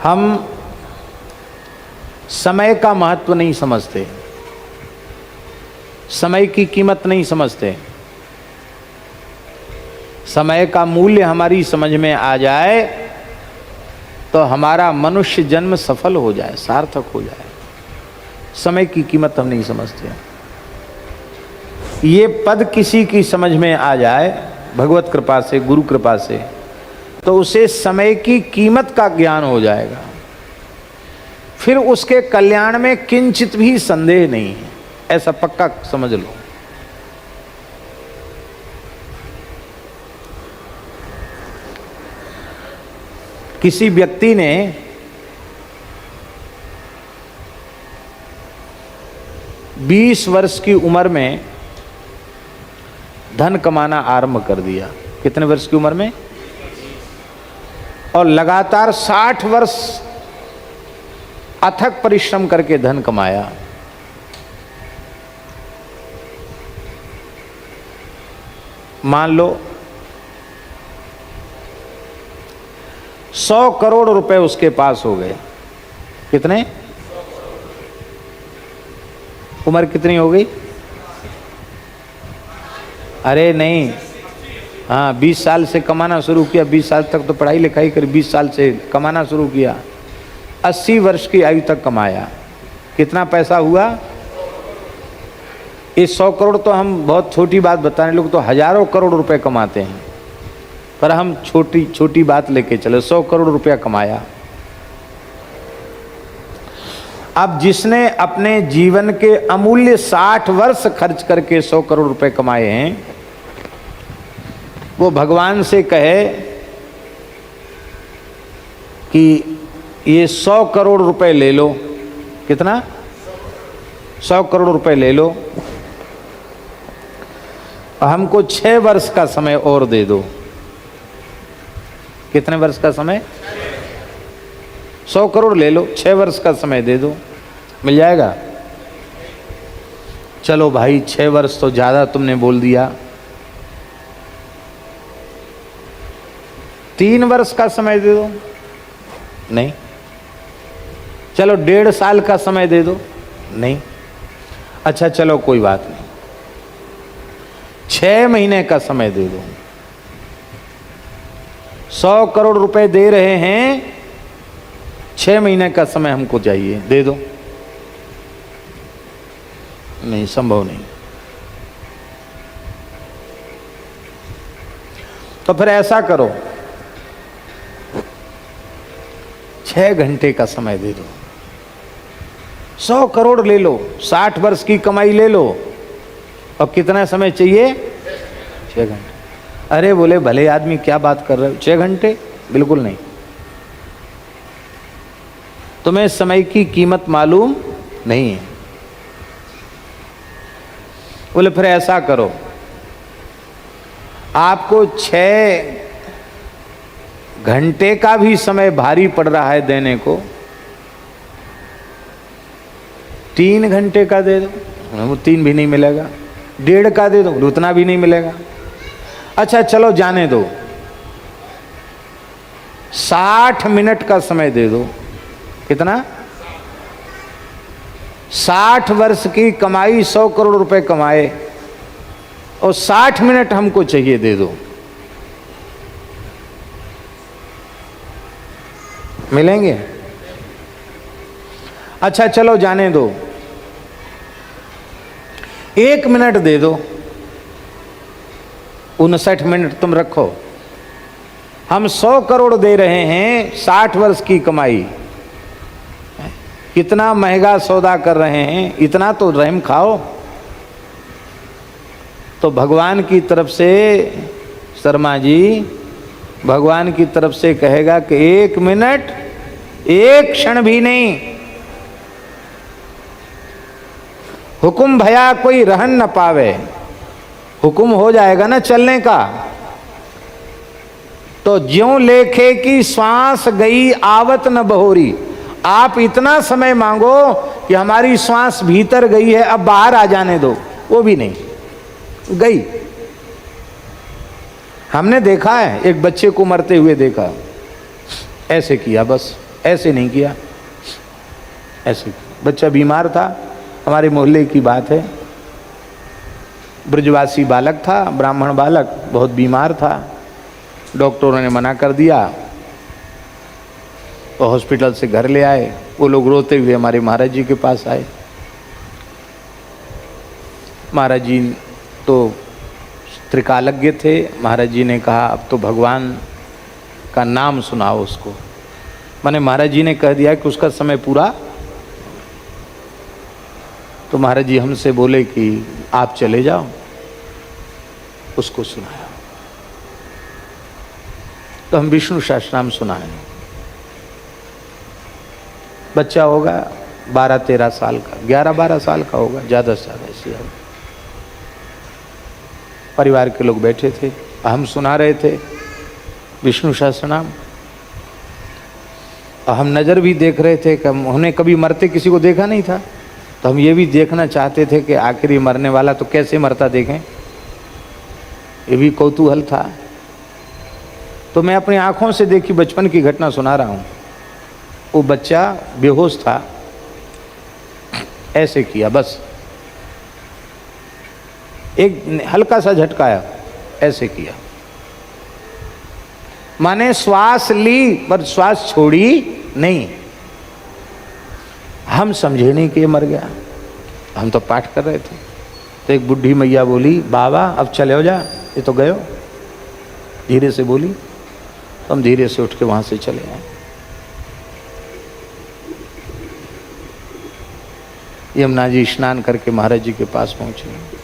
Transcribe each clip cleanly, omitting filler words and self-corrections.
हम समय का महत्व नहीं समझते, समय की कीमत नहीं समझते। समय का मूल्य हमारी समझ में आ जाए तो हमारा मनुष्य जन्म सफल हो जाए, सार्थक हो जाए। समय की कीमत हम नहीं समझते। ये पद किसी की समझ में आ जाए भगवत कृपा से, गुरु कृपा से, तो उसे समय की कीमत का ज्ञान हो जाएगा। फिर उसके कल्याण में किंचित भी संदेह नहीं है, ऐसा पक्का समझ लो। किसी व्यक्ति ने बीस वर्ष की उम्र में धन कमाना आरंभ कर दिया। कितने वर्ष की उम्र में? और लगातार 60 वर्ष अथक परिश्रम करके धन कमाया। मान लो 100 करोड़ रुपए उसके पास हो गए। कितने? उम्र कितनी हो गई? अरे नहीं, हाँ 20 साल से कमाना शुरू किया, 20 साल तक तो पढ़ाई लिखाई कर, 20 साल से कमाना शुरू किया, 80 वर्ष की आयु तक कमाया। कितना पैसा हुआ? इस 100 करोड़ तो हम बहुत छोटी बात बताने, लोग तो हजारों करोड़ रुपए कमाते हैं, पर हम छोटी छोटी बात लेके चले। 100 करोड़ रुपया कमाया। अब जिसने अपने जीवन के अमूल्य 60 वर्ष खर्च करके 100 करोड़ रुपए कमाए हैं, वो भगवान से कहे कि ये 100 करोड़ रुपए ले लो। कितना? 100 करोड़ रुपए ले लो, हमको 6 वर्ष का समय और दे दो। कितने वर्ष का समय? 100 करोड़ ले लो, 6 वर्ष का समय दे दो, मिल जाएगा। चलो भाई 6 वर्ष तो ज्यादा तुमने बोल दिया, 3 वर्ष का समय दे दो। नहीं। चलो 1.5 साल का समय दे दो। नहीं। अच्छा चलो कोई बात नहीं, 6 महीने का समय दे दो। 100 करोड़ रुपए दे रहे हैं, 6 महीने का समय हमको चाहिए, दे दो। नहीं, संभव नहीं। तो फिर ऐसा करो, 6 घंटे का समय दे दो। 100 करोड़ ले लो, 60 वर्ष की कमाई ले लो, और कितना समय चाहिए? 6 घंटे। अरे बोले भले आदमी क्या बात कर रहे हो, 6 घंटे? बिल्कुल नहीं। तुम्हें समय की कीमत मालूम नहीं है। बोले फिर ऐसा करो, आपको 6 घंटे का भी समय भारी पड़ रहा है देने को, 3 घंटे का दे दो। वो 3 भी नहीं मिलेगा। 1.5 का दे दो, उतना भी नहीं मिलेगा। अच्छा चलो जाने दो, 60 मिनट का समय दे दो। कितना? 60 वर्ष की कमाई, 100 करोड़ रुपए कमाए, और 60 मिनट हमको चाहिए, दे दो। मिलेंगे? अच्छा चलो जाने दो, 1 मिनट दे दो। 59 मिनट तुम रखो। हम 100 करोड़ दे रहे हैं, 60 वर्ष की कमाई। कितना महंगा सौदा कर रहे हैं, इतना तो रहम खाओ। तो भगवान की तरफ से, शर्मा जी, भगवान की तरफ से कहेगा कि 1 मिनट, 1 क्षण भी नहीं। हुक्म भया कोई रहन न पावे। हुक्म हो जाएगा ना चलने का, तो ज्यों लेखे की श्वास गई आवत न बहोरी। आप इतना समय मांगो कि हमारी श्वास भीतर गई है, अब बाहर आ जाने दो, वो भी नहीं, गई। हमने देखा है, एक बच्चे को मरते हुए देखा, ऐसे किया बस, ऐसे नहीं किया, ऐसे बच्चा बीमार था। हमारे मोहल्ले की बात है, ब्रजवासी बालक था, ब्राह्मण बालक, बहुत बीमार था। डॉक्टरों ने मना कर दिया तो हॉस्पिटल से घर ले आए। वो लोग रोते हुए हमारे महाराज जी के पास आए। महाराज जी तो त्रिकालज्ञ थे। महाराज जी ने कहा अब तो भगवान का नाम सुनाओ उसको। माने महाराज जी ने कह दिया कि उसका समय पूरा। तो महाराज जी हमसे बोले कि आप चले जाओ, उसको सुनाया। तो हम विष्णु सहस्त्रनाम सुनाए। बच्चा होगा 12-13 साल का, 11-12 साल का होगा, ज़्यादा से ज़्यादा ऐसे। परिवार के लोग बैठे थे, हम सुना रहे थे विष्णु सहस्त्रनाम। हम नज़र भी देख रहे थे कि हमने कभी मरते किसी को देखा नहीं था, तो हम ये भी देखना चाहते थे कि आखिर ये मरने वाला तो कैसे मरता देखें, ये भी कौतूहल था। तो मैं अपनी आंखों से देखी बचपन की घटना सुना रहा हूँ। वो बच्चा बेहोश था, ऐसे किया, बस एक हल्का सा झटकाया, ऐसे किया। माने श्वास ली पर श्वास छोड़ी नहीं। हम समझे नहीं कि ये मर गया। हम तो पाठ कर रहे थे। तो एक बुढ़ी मैया बोली, बाबा अब चले हो जा, ये तो गयो। धीरे से बोली। तो हम धीरे से उठ के वहां से चले आए। यमुना जी स्नान करके महाराज जी के पास पहुंचे।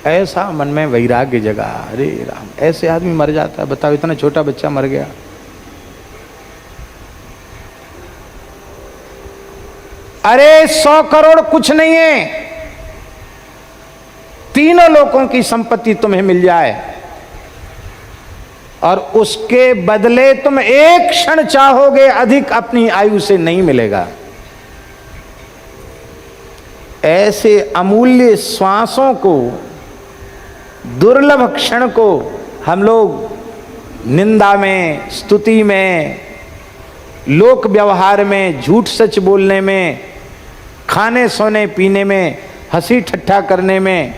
ऐसा मन में वैराग्य जगा, अरे राम, ऐसे आदमी मर जाता है, बताओ, इतना छोटा बच्चा मर गया। अरे 100 करोड़ कुछ नहीं है, तीनों लोगों की संपत्ति तुम्हें मिल जाए और उसके बदले तुम एक क्षण चाहोगे अधिक अपनी आयु से नहीं मिलेगा। ऐसे अमूल्य श्वासों को, दुर्लभ क्षण को हम लोग निंदा में, स्तुति में, लोक व्यवहार में, झूठ सच बोलने में, खाने सोने पीने में, हंसी ठट्ठा करने में,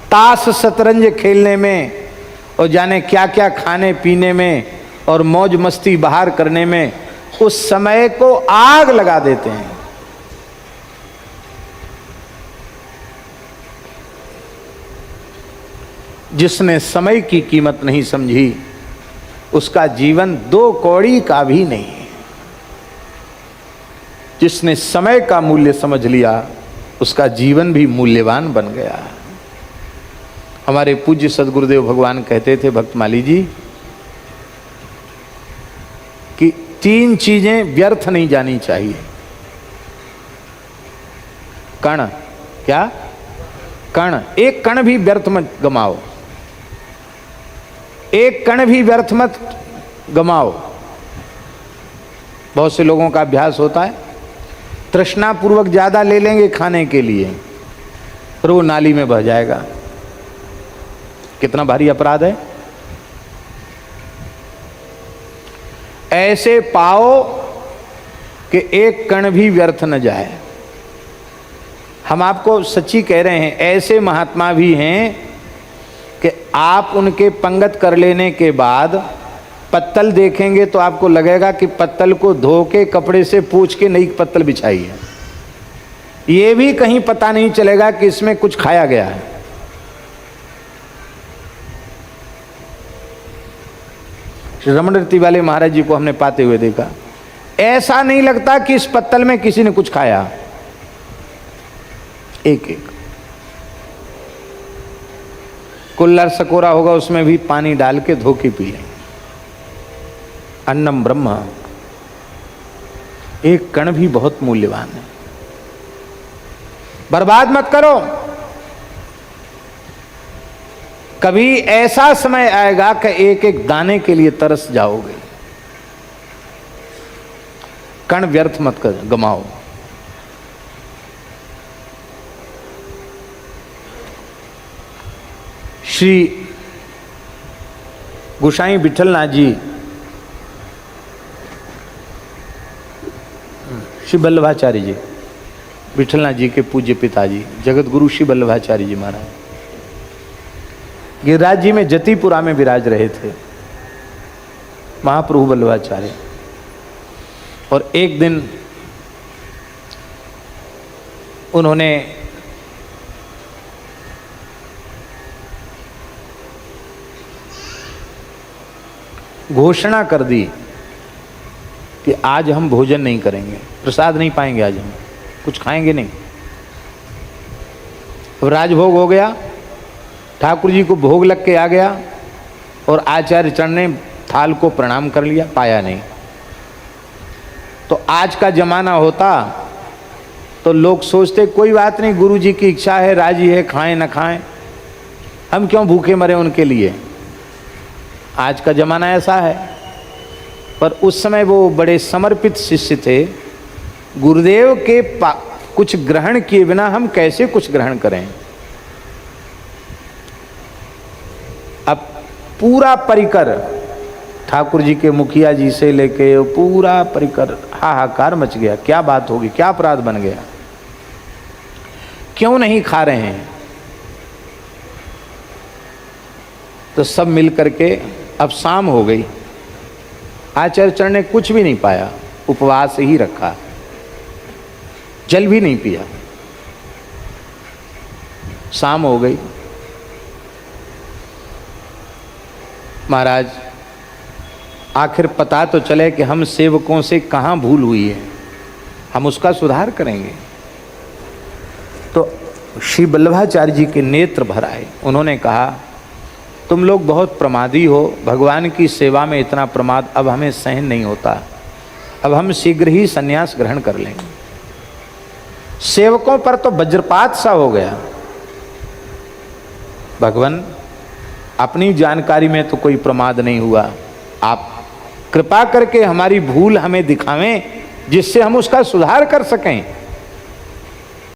ताश शतरंज खेलने में और जाने क्या क्या खाने पीने में और मौज मस्ती बाहर करने में उस समय को आग लगा देते हैं। जिसने समय की कीमत नहीं समझी उसका जीवन 2 कौड़ी का भी नहीं है। जिसने समय का मूल्य समझ लिया उसका जीवन भी मूल्यवान बन गया। हमारे पूज्य सदगुरुदेव भगवान कहते थे भक्तमाली जी कि 3 चीजें व्यर्थ नहीं जानी चाहिए। कण, क्या? कण, एक कण भी व्यर्थ मत गमाओ, एक कण भी व्यर्थ मत गमाओ। बहुत से लोगों का अभ्यास होता है, तृष्णा पूर्वक ज्यादा ले लेंगे खाने के लिए, फिर वो नाली में बह जाएगा। कितना भारी अपराध है। ऐसे पाओ कि एक कण भी व्यर्थ न जाए। हम आपको सच्ची कह रहे हैं, ऐसे महात्मा भी हैं कि आप उनके पंगत कर लेने के बाद पत्तल देखेंगे तो आपको लगेगा कि पत्तल को धो के कपड़े से पोंछ के नई पत्तल बिछाई है। ये भी कहीं पता नहीं चलेगा कि इसमें कुछ खाया गया है। श्री रमणतीर्थ वाले महाराज जी को हमने पाते हुए देखा, ऐसा नहीं लगता कि इस पत्तल में किसी ने कुछ खाया। एक एक कुल्लर सकोरा होगा उसमें भी पानी डाल के धो के पी लेंगे। अन्नम ब्रह्म, एक कण भी बहुत मूल्यवान है, बर्बाद मत करो। कभी ऐसा समय आएगा कि एक एक दाने के लिए तरस जाओगे। कण व्यर्थ मत कर गमाओ। श्री गोसाई विठलनाथ जी श्री वल्लभाचार्य जी, विठलनाथ जी के पूज्य पिताजी, जगत गुरु श्री वल्लभाचार्य जी महाराज गिरिराज जी में जतिपुरा में विराज रहे थे महाप्रभु वल्लभाचार्य। और एक दिन उन्होंने घोषणा कर दी कि आज हम भोजन नहीं करेंगे, प्रसाद नहीं पाएंगे, आज हम कुछ खाएंगे नहीं। अब राजभोग हो गया, ठाकुर जी को भोग लग के आ गया और आचार्य चरण ने थाल को प्रणाम कर लिया, पाया नहीं। तो आज का जमाना होता तो लोग सोचते कोई बात नहीं, गुरु जी की इच्छा है, राजी है, खाएं न खाएं, हम क्यों भूखे मरे उनके लिए। आज का जमाना ऐसा है, पर उस समय वो बड़े समर्पित शिष्य थे। गुरुदेव के कुछ ग्रहण किए बिना हम कैसे कुछ ग्रहण करें। अब पूरा परिकर ठाकुर जी के मुखिया जी से लेके पूरा परिकर हाहाकार मच गया, क्या बात होगी, क्या अपराध बन गया, क्यों नहीं खा रहे हैं। तो सब मिल करके, अब शाम हो गई, आचार्य चरण ने कुछ भी नहीं पाया, उपवास ही रखा, जल भी नहीं पिया। शाम हो गई, महाराज आखिर पता तो चले कि हम सेवकों से कहाँ भूल हुई है, हम उसका सुधार करेंगे। तो श्री वल्लभाचार्य जी के नेत्र भर आए। उन्होंने कहा तुम लोग बहुत प्रमादी हो, भगवान की सेवा में इतना प्रमाद अब हमें सहन नहीं होता, अब हम शीघ्र ही संन्यास ग्रहण कर लेंगे। सेवकों पर तो वज्रपात सा हो गया। भगवान अपनी जानकारी में तो कोई प्रमाद नहीं हुआ, आप कृपा करके हमारी भूल हमें दिखावें जिससे हम उसका सुधार कर सकें।